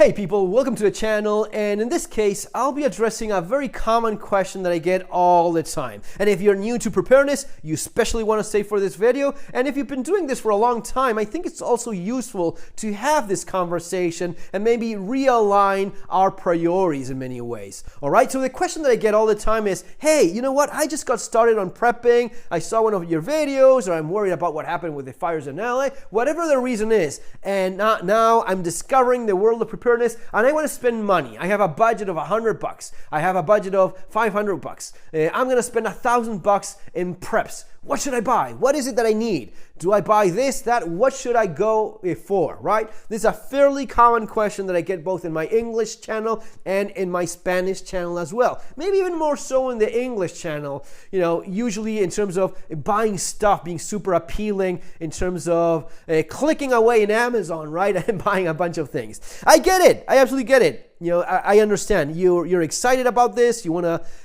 Hey people, welcome to the channel, and in this case, I'll be addressing a very common question that I get all the time. And if you're new to preparedness, you especially want to stay for this video, and if you've been doing this for a long time, I think it's also useful to have this conversation and maybe realign our priorities in many ways. Alright, so the question that I get all the time is, hey, you know what, I just got started on prepping, I saw one of your videos, or I'm worried about what happened with the fires in LA, whatever the reason is, and now I'm discovering the world of preparedness and I want to spend money. I have a budget of $100. I have a budget of $500. I'm going to spend $1,000 in preps. What should I buy? What is it that I need? Do I buy this, that? What should I go for, right? This is a fairly common question that I get both in my English channel and in my Spanish channel as well. Maybe even more so in the English channel, usually in terms of buying stuff, being super appealing, in terms of clicking away in Amazon, right? And buying a bunch of things. I get it. I absolutely get it. I understand. You're excited about this.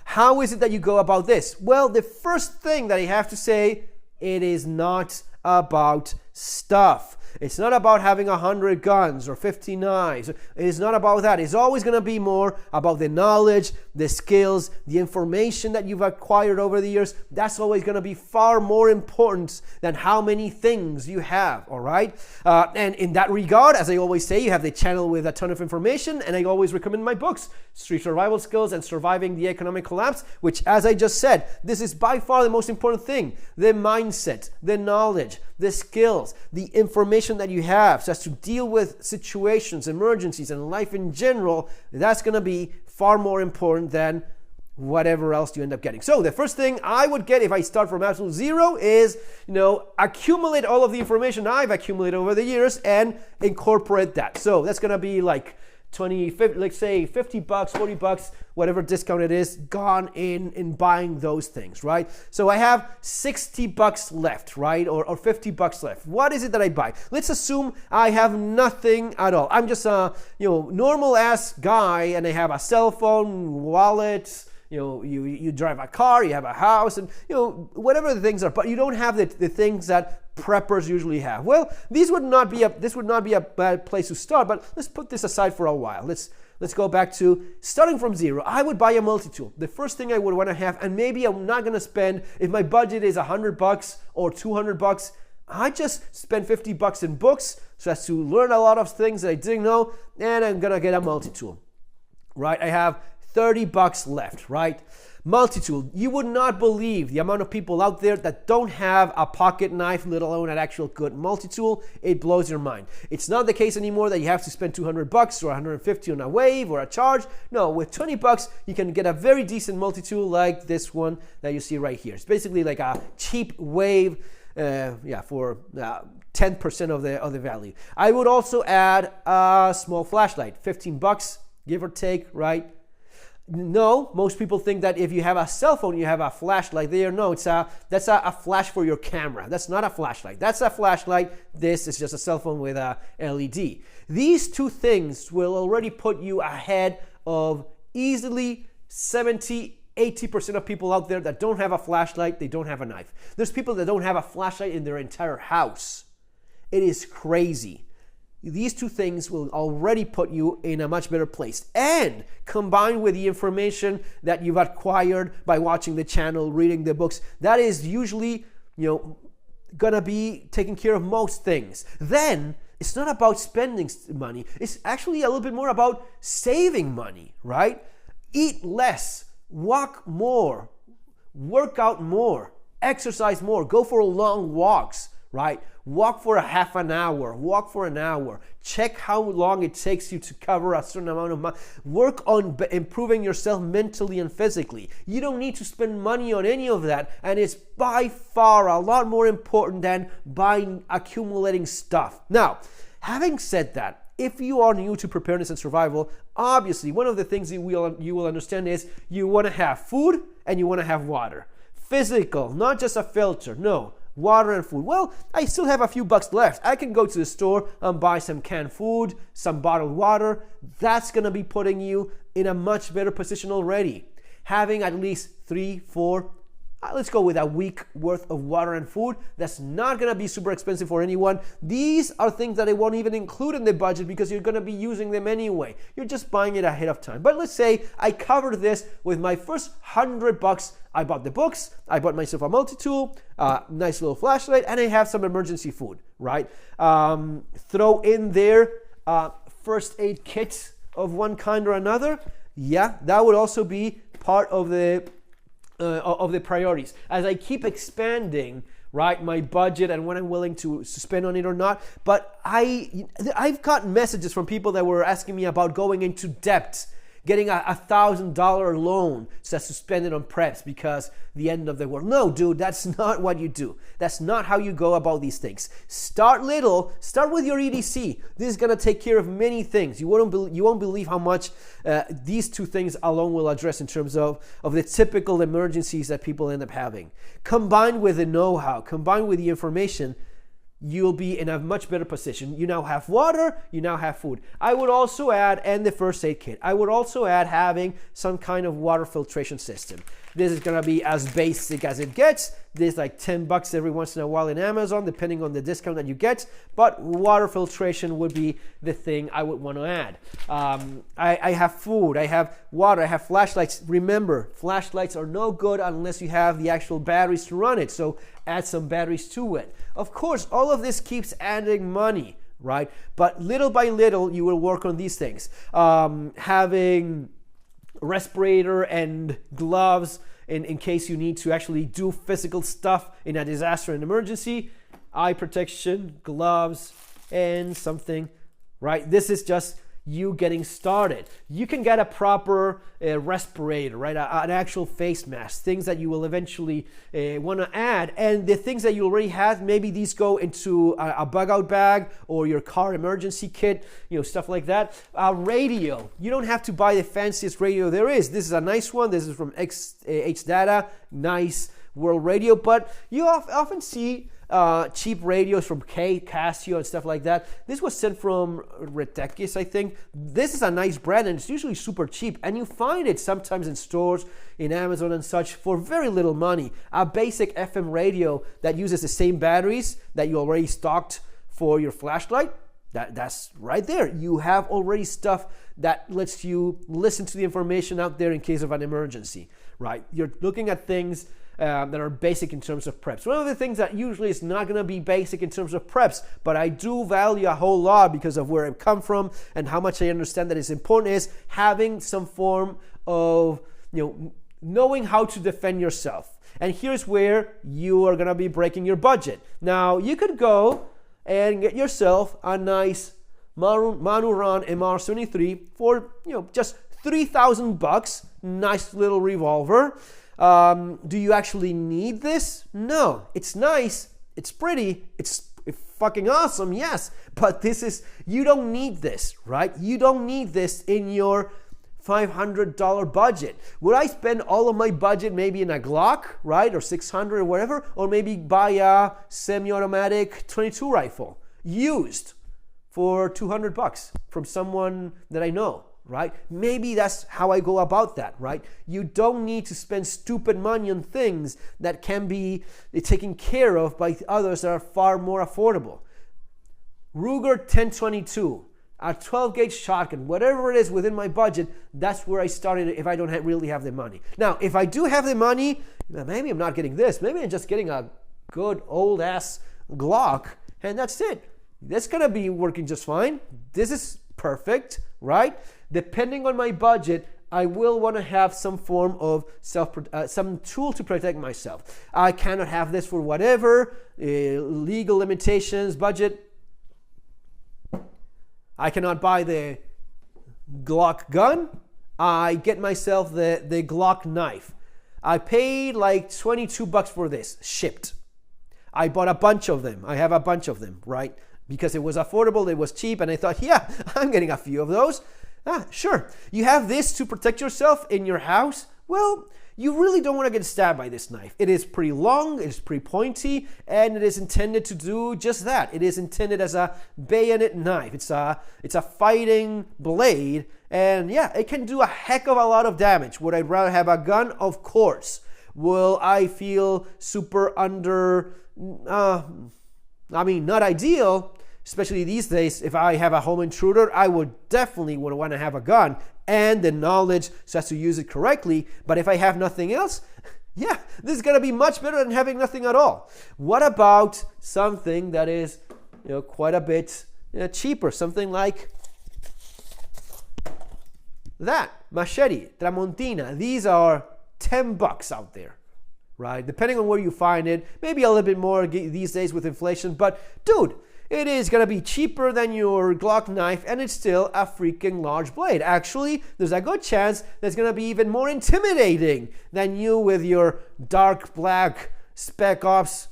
How is it that you go about this? Well, the first thing that I have to say, it is not about stuff. It's not about having 100 guns or 50 knives. It is not about that. It's always going to be more about the knowledge, the skills, the information that you've acquired over the years. That's always going to be far more important than how many things you have, all right? And in that regard, as I always say, you have the channel with a ton of information, and I always recommend my books, Street Survival Skills and Surviving the Economic Collapse, which, as I just said, this is by far the most important thing. The mindset, the knowledge, the skills, the information that you have so as to deal with situations, emergencies, and life in general, that's going to be far more important than whatever else you end up getting. So the first thing I would get if I start from absolute zero is, accumulate all of the information I've accumulated over the years and incorporate that. So that's going to be like 20, 50, let's say $50, $40, whatever discount it is, gone in buying those things, right? So I have $60 left, right? Or $50 left. What is it that I buy? Let's assume I have nothing at all. I'm just a, normal ass guy, and I have a cell phone, wallet, you drive a car, you have a house, and whatever the things are, but you don't have the things that preppers usually have. Well, this would not be a bad place to start, but let's put this aside for a while. Let's go back to starting from zero. I would buy a multi-tool. The first thing I would want to have, and maybe I'm not going to spend, if my budget is $100 or $200, I just spend $50 in books so as to learn a lot of things that I didn't know, and I'm going to get a multi-tool, right? I have $30 left, right? Multi-tool. You would not believe the amount of people out there that don't have a pocket knife, let alone an actual good multi-tool. It blows your mind. It's not the case anymore that you have to spend $200 or $150 on a wave or a charge. No, with $20, you can get a very decent multi-tool like this one that you see right here. It's basically like a cheap wave, for 10% of the value. I would also add a small flashlight, $15, give or take, right? No, most people think that if you have a cell phone, you have a flashlight there. No, that's a flash for your camera. That's not a flashlight. That's a flashlight. This is just a cell phone with a LED. These two things will already put you ahead of easily 70-80% of people out there that don't have a flashlight, they don't have a knife. There's people that don't have a flashlight in their entire house. It is crazy. These two things will already put you in a much better place. And combined with the information that you've acquired by watching the channel, reading the books, that is usually, gonna be taking care of most things. Then it's not about spending money. It's actually a little bit more about saving money, right? Eat less, walk more, work out more, exercise more, go for long walks, right? Walk for a half an hour, walk for an hour. Check how long it takes you to cover a certain amount of money. Work on improving yourself mentally and physically. You don't need to spend money on any of that, and it's by far a lot more important than accumulating stuff. Now, having said that, if you are new to preparedness and survival, obviously one of the things you will understand is you want to have food and you want to have water. Physical, not just a filter, no. Water and food. Well, I still have a few bucks left. I can go to the store and buy some canned food, some bottled water. That's going to be putting you in a much better position already. Having at least 3, 4, let's go with a week worth of water and food. That's not gonna be super expensive for anyone. These are things that I won't even include in the budget because you're gonna be using them anyway. You're just buying it ahead of time. But let's say I covered this with my first $100. I bought the books, I bought myself a multi-tool, nice little flashlight, and I have some emergency food, right? Throw in there first aid kit of one kind or another. Yeah, that would also be part of the priorities. As I keep expanding, right, my budget and what I'm willing to spend on it or not. But I've gotten messages from people that were asking me about going into debt, getting a $1,000 loan just to spend it on preps because the end of the world. No, dude, that's not what you do. That's not how you go about these things. Start little. Start with your EDC. This is gonna take care of many things. You won't believe how much these two things alone will address in terms of the typical emergencies that people end up having. Combined with the know-how, combined with the information, you'll be in a much better position. You now have water, you now have food. I would also add, and the first aid kit, I would also add having some kind of water filtration system. This is gonna be as basic as it gets. There's like $10 every once in a while in Amazon, depending on the discount that you get. But water filtration would be the thing I would want to add. I have food, I have water, I have flashlights. Remember, flashlights are no good unless you have the actual batteries to run it. So add some batteries to it. Of course, all of this keeps adding money, right? But little by little, you will work on these things. Having respirator and gloves in case you need to actually do physical stuff in a disaster and emergency, eye protection, gloves, and something, right? This is just you getting started. You can get a proper respirator, right? An actual face mask, things that you will eventually want to add. And the things that you already have, maybe these go into a bug out bag or your car emergency kit, stuff like that. Radio, you don't have to buy the fanciest radio there is. This is a nice one. This is from H-Data, nice world radio, but you often see cheap radios from Casio and stuff like that. This was sent from Retekis, I think. This is a nice brand and it's usually super cheap, and you find it sometimes in stores, in Amazon and such, for very little money. A basic FM radio that uses the same batteries that you already stocked for your flashlight, that's right there. You have already stuff that lets you listen to the information out there in case of an emergency, right? You're looking at things that are basic in terms of preps. One of the things that usually is not going to be basic in terms of preps, but I do value a whole lot because of where I've come from and how much I understand that it's important, is having some form of, knowing how to defend yourself. And here's where you are going to be breaking your budget. Now, you could go and get yourself a nice Manuran MR73 for, just $3,000, nice little revolver. Do you actually need this? No. It's nice, it's pretty, it's fucking awesome, yes, but you don't need this, right? You don't need this in your $500 budget. Would I spend all of my budget maybe in a Glock, right, or 600 or whatever, or maybe buy a semi-automatic 22 rifle used for $200 from someone that I know? Right? Maybe that's how I go about that, right? You don't need to spend stupid money on things that can be taken care of by others that are far more affordable. Ruger 1022, a 12 gauge shotgun, whatever it is within my budget, that's where I started if I don't really have the money. Now, if I do have the money, maybe I'm not getting this. Maybe I'm just getting a good old ass Glock, and that's it. That's gonna be working just fine. This is perfect, right? Depending on my budget, I will want to have some form of some tool to protect myself. I cannot have this for whatever, legal limitations, budget. I cannot buy the Glock gun. I get myself the Glock knife. I paid like $22 for this, shipped. I bought a bunch of them. I have a bunch of them, right? Because it was affordable, it was cheap, and I thought, yeah, I'm getting a few of those. Sure. You have this to protect yourself in your house? Well, you really don't want to get stabbed by this knife. It is pretty long, it is pretty pointy, and it is intended to do just that. It is intended as a bayonet knife. It's a fighting blade, and yeah, it can do a heck of a lot of damage. Would I rather have a gun? Of course. Will I feel super under, not ideal, especially these days. If I have a home intruder, I would definitely want to have a gun and the knowledge so as to use it correctly. But if I have nothing else, yeah, this is going to be much better than having nothing at all. What about something that is, quite a bit cheaper? Something like that machete, Tramontina. These are $10 out there, right? Depending on where you find it, maybe a little bit more these days with inflation. But dude, it is going to be cheaper than your Glock knife, and it's still a freaking large blade. Actually, there's a good chance that it's going to be even more intimidating than you with your dark black Spec Ops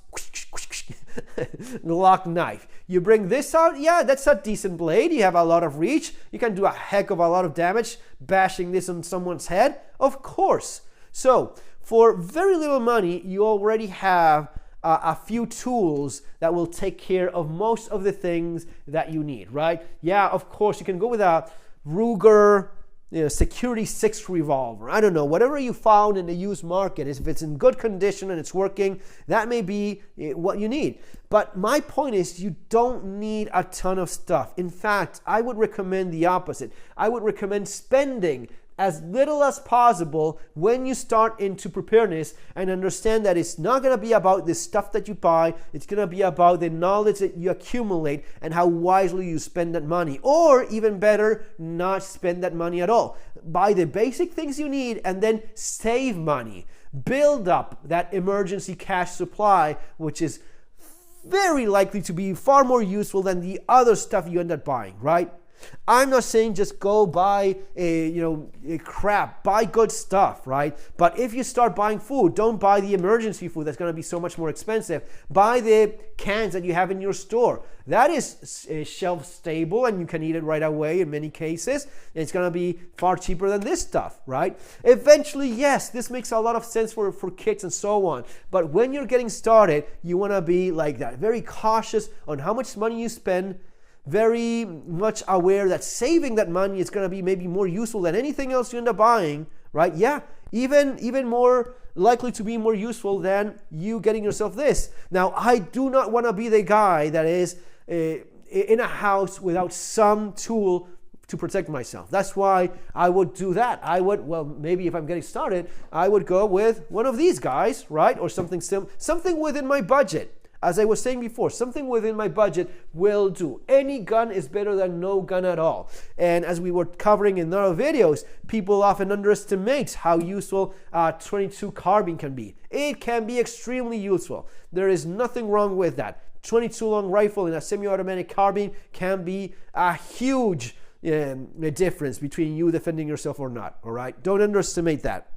Glock knife. You bring this out, yeah, that's a decent blade. You have a lot of reach. You can do a heck of a lot of damage bashing this on someone's head, of course. So, for very little money, you already have a few tools that will take care of most of the things that you need, right? Yeah, of course, you can go with a Ruger Security 6 revolver. I don't know, whatever you found in the used market, if it's in good condition and it's working, that may be what you need. But my point is, you don't need a ton of stuff. In fact, I would recommend the opposite. I would recommend spending as little as possible when you start into preparedness, and understand that it's not going to be about the stuff that you buy. It's going to be about the knowledge that you accumulate and how wisely you spend that money, or even better, not spend that money at all. Buy the basic things you need and then save money. Build up that emergency cash supply, which is very likely to be far more useful than the other stuff you end up buying, right? I'm not saying just go buy crap, buy good stuff, right? But if you start buying food, don't buy the emergency food that's going to be so much more expensive. Buy the cans that you have in your store. That is shelf stable and you can eat it right away in many cases. It's going to be far cheaper than this stuff, right? Eventually, yes, this makes a lot of sense for kids and so on. But when you're getting started, you want to be like that, very cautious on how much money you spend, very much aware that saving that money is going to be maybe more useful than anything else you end up buying, right? Yeah, even more likely to be more useful than you getting yourself this. Now, I do not want to be the guy that is in a house without some tool to protect myself. That's why I would do that. Maybe if I'm getting started, I would go with one of these guys, right? Or something within my budget. As I was saying before, something within my budget will do. Any gun is better than no gun at all. And as we were covering in other videos, people often underestimate how useful 22 carbine can be. It can be extremely useful. There is nothing wrong with that. 22 long rifle in a semi-automatic carbine can be a huge difference between you defending yourself or not. All right, don't underestimate that.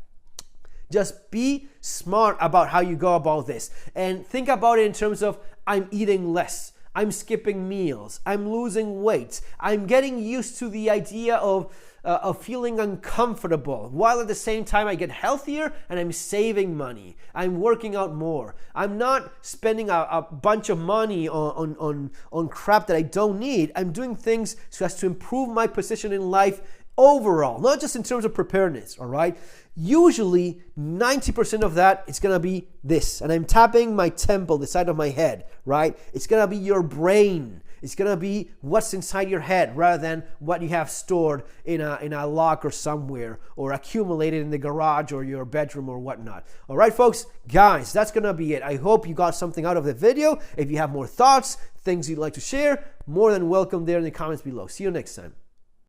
Just be smart about how you go about this, and think about it in terms of, I'm eating less, I'm skipping meals, I'm losing weight, I'm getting used to the idea of feeling uncomfortable, while at the same time I get healthier and I'm saving money. I'm working out more. I'm not spending a bunch of money on crap that I don't need. I'm doing things so as to improve my position in life overall, not just in terms of preparedness, all right? Usually 90% of that is gonna be this, and I'm tapping my temple, the side of my head, right? It's gonna be your brain. It's gonna be what's inside your head rather than what you have stored in a locker somewhere or accumulated in the garage or your bedroom or whatnot. All right, folks, guys, that's gonna be it. I hope you got something out of the video. If you have more thoughts, things you'd like to share, more than welcome there in the comments below. See you next time.